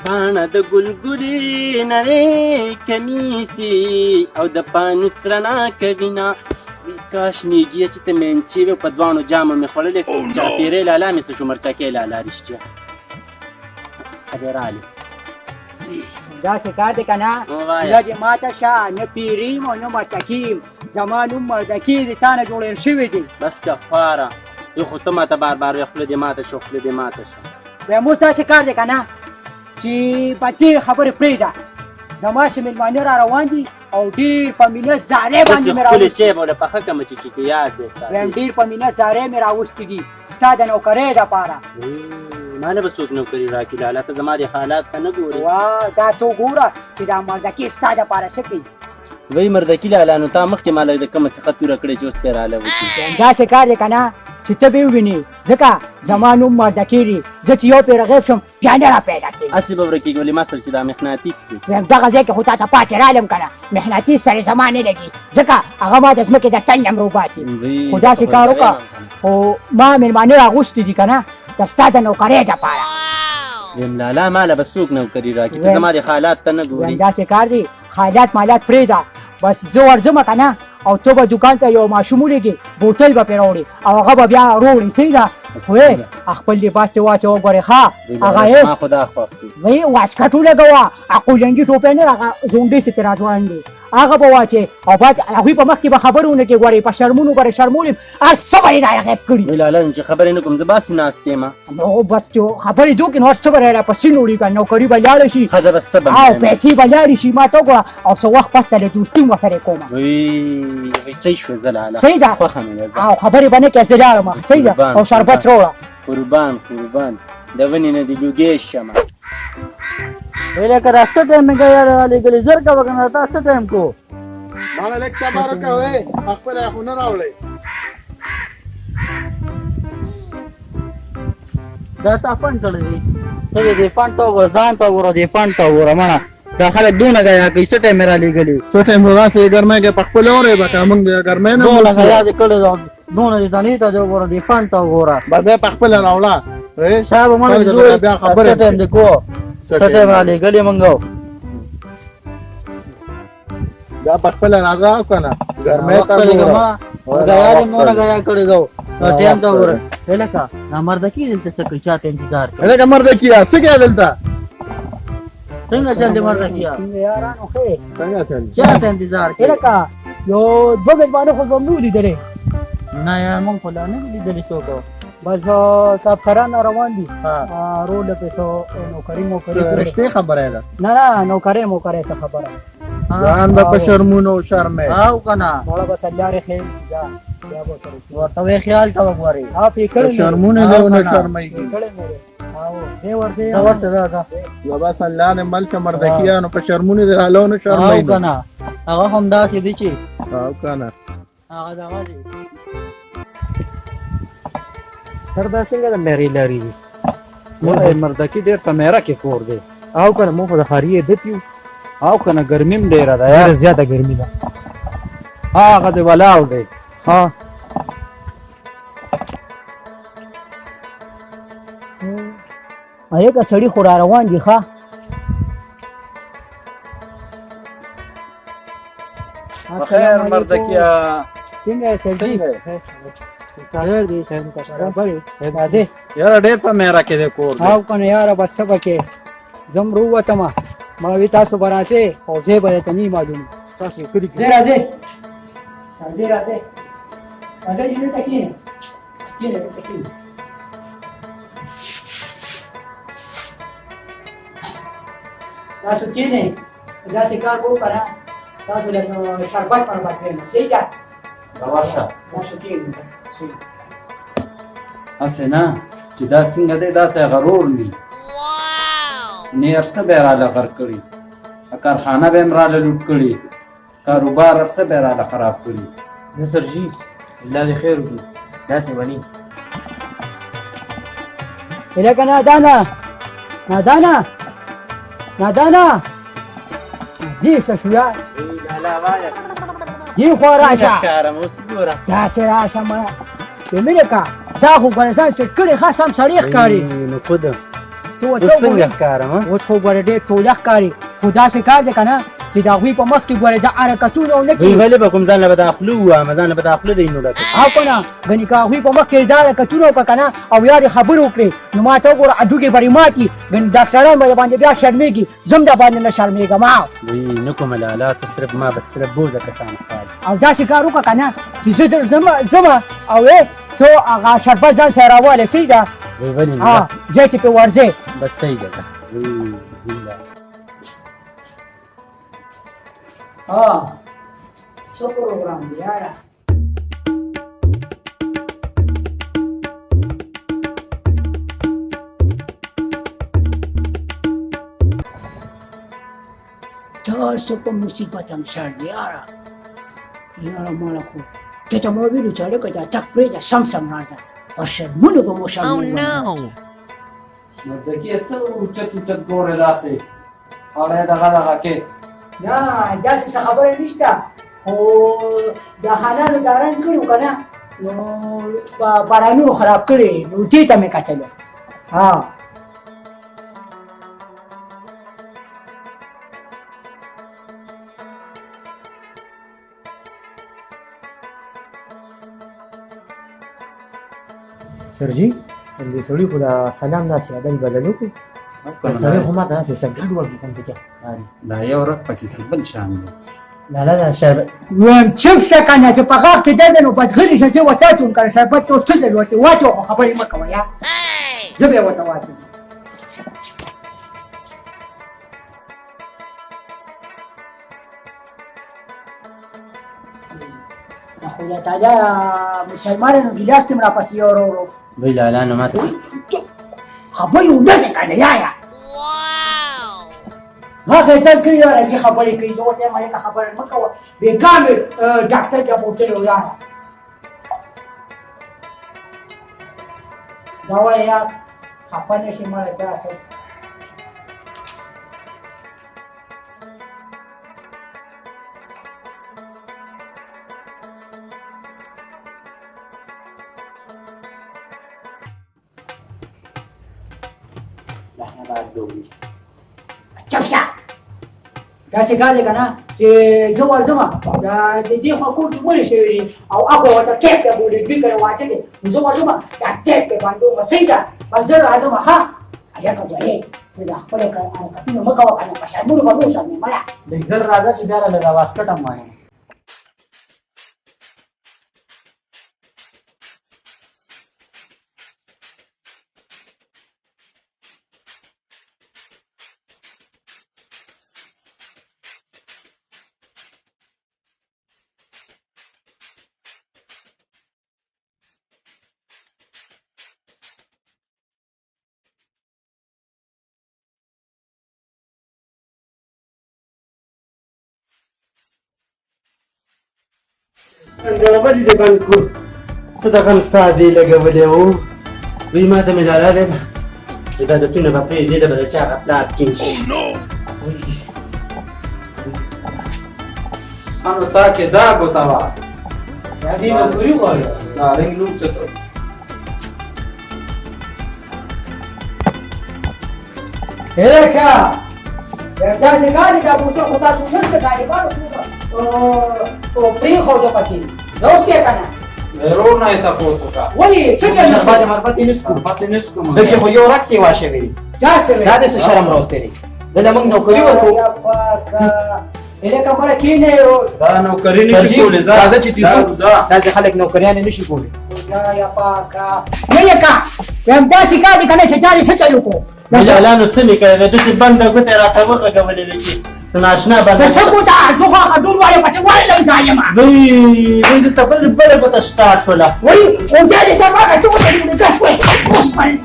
پاڼه د ګلګلې نرۍ کمیسي او د پانوس رڼا کوینه کاش میږي چې ته منچې وې په دواړو جامو مې خوړلې چاپېرې لالا مې څه شو مرچکې لالا رښتیا ادې رالې داسې کار دی که نه بیا دې ماته شه نه پیریم او نه مرتکیم زما نوم مردکي د تا نه جوړېر شوي دي بس که خواره یو خو ته ماته بار بار وایې خوله دې ماته شو خوله دې ماته شه بیا موږ داسې کار دی که نه چې په ډېرې خبرې پرېږده زما چې مېلمانه را روان دي او ډېر په مینه زارۍ باندې مې ښکلې چای به ورله پخه کړمه چې یاد دې ساتي ویم ډېر په مینه زارۍ مې راوستي دي ستا د نوکرۍ دپاره ما نه به څوک نوکري راکړي لالا ته زما دې حالات ته نه ګورې وا دا تو ګوره چې دا مردکي ستا دپاره څه کوي وایي مردکي لالا نو تا مخکې ما د کومه څخه توره کړې چې اوس پرې راله وکړي داسې کار دی که نه چې ته به ووینې ځکه زما نوم مردکي دی زه چې یو پېره غیب شم بیا نه را پیدا کېږي هسې به ورکېږي ولې ما سره چې دا مقناطیس دی ویم دغه ځای کې خو تا ته پاتې رالم که نه مقناطیس سره زما نه لګي ځکه هغه ما د ځمکې د تل نه مروباسي خو داسې کار وکړه خو ما مېلمانه راغوستي دي که نه د ستا د نوکرۍ دپاره ویم لالا ماله به څوک نوکري راکړي ته زما دې حالات ته نه ګورې داسې کار دی حالات مالات پرېږده بس زه ورځم که نه او ته به دوکان ته یو ماشوم ولیږې بوتل به پرې راوړې او هغه به بیا روړي صحیح ده وې خپل لباس ته واچوه ګورې ښه هغه ما خو دا خوښ دي وایي واسکټ ولګوه اقولنګي ټوپۍ نه هغه زونډۍ چې ترې راځوړن دي هغه به واچې او بعد هغوی په مخ کې به خبرې ونه کړې ګورې په شرمونو ګورې شرمولې هر څه به یې راغیب کړي وایي لالا نو چې خبرې نه کوم زه باسې ناست یم نو بس خبرې دې وکړې نو هر څه به راپسې نه وړي که نوکري به لاړه شي ښځه به څه به او پیسې به لاړې شي ما ته وګوره او څه وخت پس ته له دوستي م ورسره کومه وایي څه شوه زه لالا صحیح ده خوښه مې ده او خبرې به نه کوې زه لاړم صحیح ده او شربت راوړه قربان د ونې نه دې لوګې شمه لکه دا څه ټایم مې ګیا رالیږلي ژر کوه که نه تا څه ټایم کو ماله لږ صبر وکړئ خپله خو نه راوړئ دا تا فنډ کړی دی ته دې فنډ ته وګوره ځان ته وګوره دې فنډ ته وګوره مړه دا خلک دونه ګیا کوي څه ټایم مې رالیږلي څه ټایم راسې ګرمۍ کې په خپله اورئ به که موږ د ګرمۍ نه دونه ګیا دې کړی ده دونه دې تنې ته دې وګوره دې فنډ ته وګوره بیا په خپله راوړه صاحب مړه دې بیا خبرې څه ټایم دې کو څه ټایم رالیږلي موږ دا په خپله راځه او که نه ګرمۍ ته وګوره ګیا دې مونه ګیا کړی ده ټایم ته وګوره لکه نامردکي دلته څه کوي چا ته انتظار کوي لکه مردکیه څه کوې دلته څنګه چل دې مردکیه څنګه یارانو ښه څنګه چل چا ته انتظار کوي لکه یو دوه مېلمانه خو به مې ولیدلې نه یار مونږ خو لا نه دي لیدلي څوک بس صاحب سران روان دي روډ پسې نوکري موکري رښتې خبره ده نه نه نوکري موکري څه خبره ځان به په شرمونو شرمې او کنه مړه بس لارې خیر جا بیا به سره ورته وی خیال ته وګورئ ها فکر شرمونه له نه شرمېږي کړه مې او دې ورته دا ورته دا یو بس الله دې ملک مردکیانو په شرمونه دې له نه او شرمېږي کنه هغه هم داسې دي چې او کنه هغه دغه دي سر دا څنګه د مېرې لري موږ مردکي ډېر په میره کې کور دی او کنه موږ د خاري عادت یو او کنه ګرمي هم ډېره ده یاره زیاته ګرمي ده هغه دې ولاړ دی ها که سړي خو را روان دي ښه خیر مردکیه څنګه یې سړي خیر دی خیر راځئ یاره ډېر په میره کې دی کور دی او کنه یاره بس څه پکې زم رووتمه ما وی تاسو به راځئ او ځای به درته نه وي معلوم تاسو یې کلي کې راځئ راځئ چې دلته کښېنئ دلته کښېنئ تاسو کښېنئ داسې کار کوو که نه تاسو له شربت مربت کړئ صحیح ده راشه تاسو کښېنئ صحیح هسې نه چې دا څنګه دی داسې غرور وي نیر څه به یې راله غر کړي کارخانه به یې راله لوټ کړي کاروبار هر څه به یې راله خراب کړي نصر جی الله دې خیر وکړي داسې بني لکه نادانه جی څه شو یار لالا وایه جی خوا راشه کارم اوس ګوره داسې راشه مړه مې لکه دا خو ګلستان سیټ کړی خاص هم سړی ښکاري نو خود ته اوس څنګه ښکارم ها؟ اوس خو ګوره ډېر ټوله ښکاري خو داسې کار دی که نه چې د هغوی په مخ کې ګوره د حرکتونه ونه دوی کړي ولې به کوم ځان له به د خولو ووایم ځان له به د خولو دی نو ډکه او که نه ګنې که هغوی په مخ کې دا حرکتونه وکړه که نه او یا دې خبرې وکړې نو ما ته وګوره هډوکې به دې ماتي ګنې ډاکټران به باندې بیا شرمېږي زم د باندې نه شرمېږم دوی نه کومه لالا ته صرف ما به صرف بوزه کسان ښکاري او داسې کار وکړه که نه چې زه در ځمه او ته هغه شربت ځان سره راواله صحیح ده دوی ولې نه ها ځای چې پې ورځې بس صحیح ده ها څه پروګرام دی یاره تاسو په مصیبت هم سر دی یاره یاره ماله خو ته ته ما ویلو چې هلکه دا تګ پرېږده سم راځه په شرمونو به مو شرموي مردکي څه اوچت اوچت ګورې داسې اړی دغه کې نه داسې څه خبره نشته خو د حالانو دا رنګ کړي وو که نه نو بارانونو خراب کړي نو دې ته مې کتلو ها سرجي دې سړي خو دا سلام داسې عدل بدل وکړو سړی خو ماته داسې څه ګډوډ وکړم پکې دا یو رب پکې څه بل شان دی لالا دا شربت ویم چپ شه که نه چې په غاښ کې دی نو بدغلي شه زه ورته اچوم که نه شربت ته اوس څه ضرورت دی واچوه خو خبرې مه کوه یا زه به یې ورته واچوم خدای تعالی مسلمانانو ګیلاس ته م راپسې یو ورو ورو دوی لالا نو ماته خبرې ونه دی که نه یا هغه یې تل کړي یاره دې خبرې کوي زه ورته یم هلکه خبرې مه کوه بېګاه مې ډاکټر ته بوتلی و یاره دا وایه یار خفه نه شي مړه دا څه چپ شه داسې کار دی که نه چې زه ورځم د دې خوا کور کې ولې شوي دي او هغه ورته ټیپ ته بولي دوی کره واچوې نو زه ورځم دا ټیپ پې باندې ومه صحیح ده بس زه راځم ښه هلکه جلې ته دا خپلې حرکتونه مه کوه که نه په شرمونو به مو شرمې مړه لږ زر راځه چې بیا راله دا واسکټ هم وایم ولې دې بند کړو څه دغه ساز یې لګولی و دوی ما ته مې لالا دی چې دا دتونه به پرېږدي ده به د چا هغه پلار ټینګ شي انو تا کې دا ګوته وه دا دې به پورې غواړي دا رنګ نوم چتو هلکه داسې کار دی دا بوټه خو تاسو نشته طالبانو خو پرېښوده پکې زه اوس کې که نه ضرور نه یې تپوس وکړه ولې څه چل شربت مربت یې نسکو پاتې نه شو کوم دغې خو یو رقص یې واچوي دا څه دا دې څه شرم راوستی دی دلته موږ نوکري ورکړو هلکه مړه کېنئ دا نوکري نه شي کولی راځه چې تیزو داسې خلک نوکریان یې نه شي کولی خدایه پاکه هلکه وایم داسې کار دی که نه چې دا دې څه چل وکړو لالا نو څه مې کړی دی داسې بنده ګوته یې راته وغږولې ده چې څه ناشنا د بنده څه ګوته زه خو هغه ډول وایې پسې ولې لږ ځای یم دوی دلته بله ګوته سټارټ شوله وایي او بیا دې ته ما ته څه وکړې ګس وایي اوس باندې